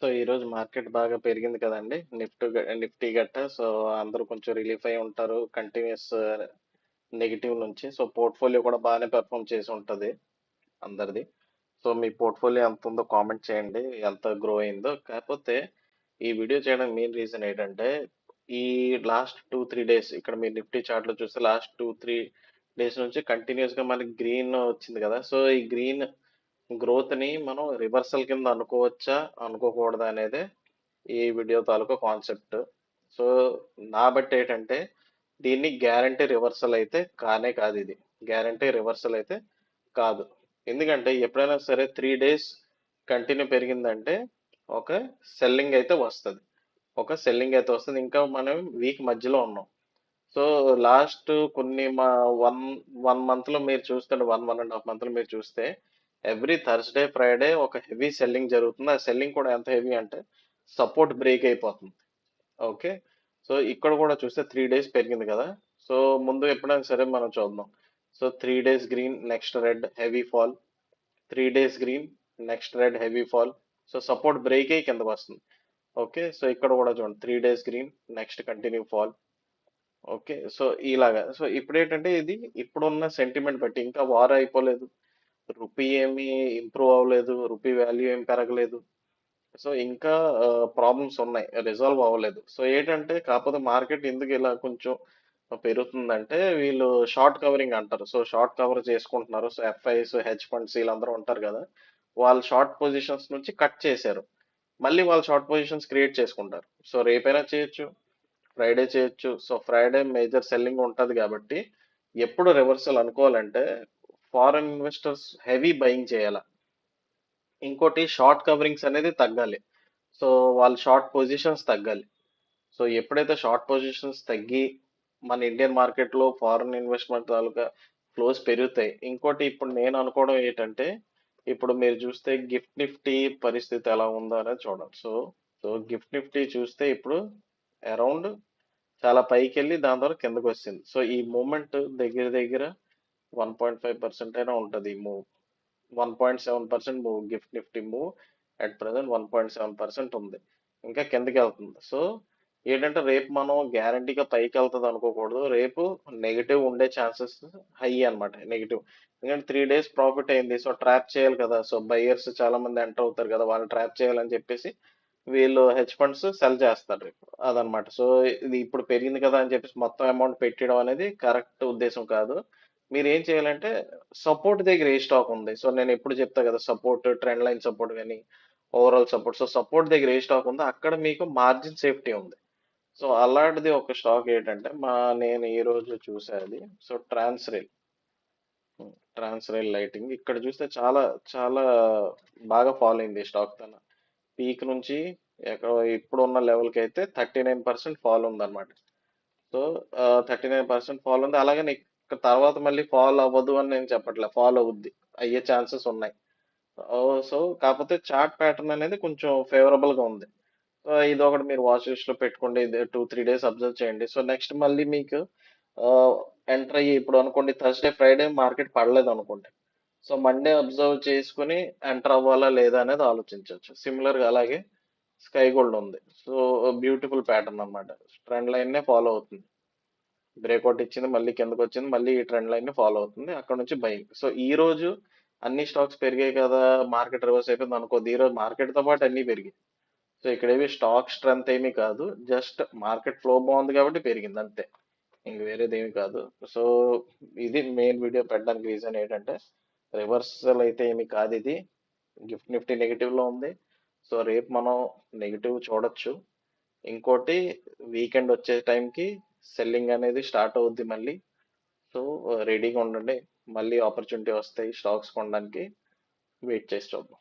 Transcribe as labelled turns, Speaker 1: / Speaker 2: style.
Speaker 1: So ఈ రోజు market బాగా పెరిగింది కదండి. నిఫ్టీ గట్ట. సో అందరూ కొంచెం రిలీఫ్ అయి ఉంటారు కంటిన్యూస్ నెగిటివ్ నుంచి. సో పోర్ట్ఫోలియో కూడా బాగానే పెర్ఫామ్ చేసి ఉంటది అందరిది. సో మీ పోర్ట్ఫోలియో ఎంత ఉందో కామెంట్ చేయండి, ఎంత గ్రో అయిందో. కాకపోతే ఈ వీడియో చేయడానికి మెయిన్ రీజన్ ఏంటంటే, ఈ లాస్ట్ 2-3 డేస్ ఇక్కడ మీరు నిఫ్టీ చార్ట్ లో చూస్తే లాస్ట్ 2-3 డేస్ నుంచి కంటిన్యూస్ గా మనకి గ్రీన్ వచ్చింది కదా. సో ఈ గ్రీన్ గ్రోత్ ని మనం రివర్సల్ కింద అనుకోవచ్చా అనుకోకూడదా అనేది ఈ వీడియో తాలూకా కాన్సెప్ట్. సో నా బట్టి ఏంటంటే, దీన్ని గ్యారంటీ రివర్సల్ అయితే కానే కాదు. ఇది గ్యారంటీ రివర్సల్ అయితే కాదు. ఎందుకంటే ఎప్పుడైనా సరే 3 డేస్ కంటిన్యూ పెరిగిందంటే ఒక సెల్లింగ్ అయితే వస్తుంది. ఇంకా మనం వీక్ మధ్యలో ఉన్నాం. సో లాస్ట్ కొన్ని మా వన్ వన్ మంత్ లో మీరు చూస్తే, 1-1.5 మంత్ లో మీరు చూస్తే ఎవ్రీ థర్స్డే ఫ్రైడే ఒక హెవీ సెల్లింగ్ జరుగుతుంది. ఆ సెల్లింగ్ కూడా ఎంత హెవీ అంటే సపోర్ట్ బ్రేక్ అయిపోతుంది. ఓకే. సో ఇక్కడ కూడా చూస్తే 3 డేస్ పెరిగింది కదా. సో ముందు ఎప్పుడైనా సరే మనం చూద్దాం. So 3 days green, next red, heavy fall. 3 days green, next red, heavy fall. So support break అయ్యి కిందకు వస్తుంది. ఓకే. సో ఇక్కడ కూడా చూడండి, 3 days green, next continue fall. Okay. So ఇలాగా. సో ఇప్పుడు ఏంటంటే, ఇది ఇప్పుడున్న సెంటిమెంట్ బట్టి ఇంకా వార్ అయిపోలేదు, రూపీ ఏమి ఇంప్రూవ్ అవ్వలేదు, రూపీ వాల్యూ ఏం పెరగలేదు. సో ఇంకా ప్రాబ్లమ్స్ ఉన్నాయి, రిజాల్వ్ అవ్వలేదు. సో ఏంటంటే, కాకపోతే మార్కెట్ ఎందుకు ఇలా కొంచెం పెరుగుతుందంటే, వీళ్ళు షార్ట్ కవరింగ్ అంటారు. సో షార్ట్ కవర్ చేసుకుంటున్నారు. సో ఎఫ్ఐస్, హెడ్జ్ ఫండ్స్ వీళ్ళందరూ ఉంటారు కదా, వాళ్ళు షార్ట్ పొజిషన్స్ నుంచి కట్ చేశారు. మళ్ళీ వాళ్ళు షార్ట్ పొజిషన్స్ క్రియేట్ చేసుకుంటారు. సో రేపైనా చేయొచ్చు, ఫ్రైడే చేయొచ్చు. సో ఫ్రైడే మేజర్ సెల్లింగ్ ఉంటది కాబట్టి ఎప్పుడు రివర్సల్ అనుకోవాలంటే ఫారెన్ ఇన్వెస్టర్స్ హెవీ బయింగ్ చేయాలి. ఇంకోటి షార్ట్ కవరింగ్స్ అనేది తగ్గాలి. సో వాళ్ళ షార్ట్ పొజిషన్స్ తగ్గాలి. సో ఎప్పుడైతే షార్ట్ పొజిషన్స్ తగ్గి మన ఇండియన్ మార్కెట్ లో ఫారెన్ ఇన్వెస్ట్మెంట్ తాలూకా ఫ్లోస్ పెరుగుతాయి. ఇంకోటి ఇప్పుడు నేను అనుకోవడం ఏంటంటే, ఇప్పుడు మీరు చూస్తే గిఫ్ట్ నిఫ్టీ పరిస్థితి ఎలా ఉందో అనేది చూడండి. సో గిఫ్ట్ నిఫ్టీ చూస్తే ఇప్పుడు అరౌండ్ చాలా పైకి వెళ్ళి దాని ద్వారా కిందకు వచ్చింది. సో ఈ మూమెంట్ దగ్గర దగ్గర 1.5% అయినా ఉంటుంది. ఈ move 1.7% move, gift Nifty move at present 1.7% ఉంది. ఇంకా కిందకి వెళ్తుంది. సో ఏంటంటే, రేపు మనం గ్యారంటీగా పైకి వెళ్తుంది అనుకోకూడదు. రేపు నెగిటివ్ ఉండే ఛాన్సెస్ హై అన్నమాట, నెగిటివ్. ఎందుకంటే 3 డేస్ ప్రాఫిట్ అయింది. సో ట్రాప్ చేయాలి కదా. సో బయ్యర్స్ చాలా మంది ఎంటర్ అవుతారు కదా, వాళ్ళని ట్రాప్ చేయాలని చెప్పేసి వీళ్ళు హెడ్జ్ ఫండ్స్ సెల్ చేస్తారు రేపు. అదనమాట. సో ఇది ఇప్పుడు పెరిగింది కదా అని చెప్పేసి మొత్తం అమౌంట్ పెట్టడం అనేది కరెక్ట్ ఉద్దేశం కాదు. మీరు ఏం చేయాలంటే, సపోర్ట్ దగ్గర ఏ స్టాక్ ఉంది. సో నేను ఎప్పుడు చెప్తా కదా, సపోర్ట్, ట్రెండ్ లైన్ సపోర్ట్ కానీ ఓవరాల్ సపోర్ట్. సో సపోర్ట్ దగ్గర ఏ స్టాక్ ఉందో అక్కడ మీకు మార్జిన్ సేఫ్టీ ఉంది. సో అలాంటిది ఒక స్టాక్ ఏంటంటే, నేను ఈ రోజు చూసేది సో ట్రాన్స్రైల్ లైటింగ్. ఇక్కడ చూస్తే చాలా చాలా బాగా ఫాలో అయింది ఈ స్టాక్. తన పీక్ నుంచి ఎక్కడ ఇప్పుడు ఉన్న లెవెల్కి అయితే 39% ఫాల్ ఉందన్నమాట. సో 39% ఫాల్ ఉంది. అలాగే ఇక్కడ తర్వాత మళ్ళీ ఫాల్ అవ్వదు అని నేను చెప్పట్లే, ఫాల్ అవుద్ది, అయ్యే ఛాన్సెస్ ఉన్నాయి. సో కాకపోతే చార్ట్ ప్యాటర్న్ అనేది కొంచెం ఫేవరబుల్ గా ఉంది. సో ఇది ఒకటి మీరు వాచ్ లిస్ట్ లో పెట్టుకోండి. ఇది 2-3 డేస్ అబ్జర్వ్ చేయండి. సో నెక్స్ట్ మళ్ళీ మీకు ఎంటర్ అయ్యి ఇప్పుడు అనుకోండి థర్స్డే ఫ్రైడే మార్కెట్ పడలేదు అనుకోండి. సో మండే అబ్జర్వ్ చేసుకుని ఎంటర్ అవ్వాలా లేదా అనేది ఆలోచించవచ్చు. సిమిలర్ గా అలాగే స్కై గోల్డ్ ఉంది. సో బ్యూటిఫుల్ ప్యాటర్న్ అన్నమాట. ట్రెండ్ లైన్ నే ఫాలో అవుతుంది. బ్రేక్అవుట్ ఇచ్చింది, మళ్ళీ కిందకు వచ్చింది, మళ్ళీ ఈ ట్రెండ్ లైన్ ని ఫాలో అవుతుంది. అక్కడ నుంచి బయింగ్. సో ఈ రోజు అన్ని స్టాక్స్ పెరిగాయి కదా, మార్కెట్ రివర్స్ అయిపోయింది అనుకోద్ది. ఈ రోజు మార్కెట్ తో పాటు అన్ని పెరిగాయి. సో ఇక్కడ ఏవి స్టాక్ స్ట్రెంత్ ఏమీ కాదు, జస్ట్ మార్కెట్ ఫ్లో బాగుంది కాబట్టి పెరిగింది అంతే, ఇంక వేరేది ఏమీ కాదు. సో ఇది మెయిన్ వీడియో పెట్టడానికి రీజన్ ఏంటంటే, రివర్సల్ అయితే ఏమీ కాదు ఇది. గిఫ్ట్ నిఫ్టీ నెగిటివ్ లో ఉంది. సో రేపు మనం నెగిటివ్ చూడొచ్చు. ఇంకోటి, వీకెండ్ వచ్చే టైంకి సెల్లింగ్ అనేది స్టార్ట్ అవుద్ది మళ్ళీ. సో రెడీగా ఉండండి, మళ్ళీ ఆపర్చునిటీ వస్తాయి స్టాక్స్ కొనడానికి. వెయిట్ చేసి చూద్దాం.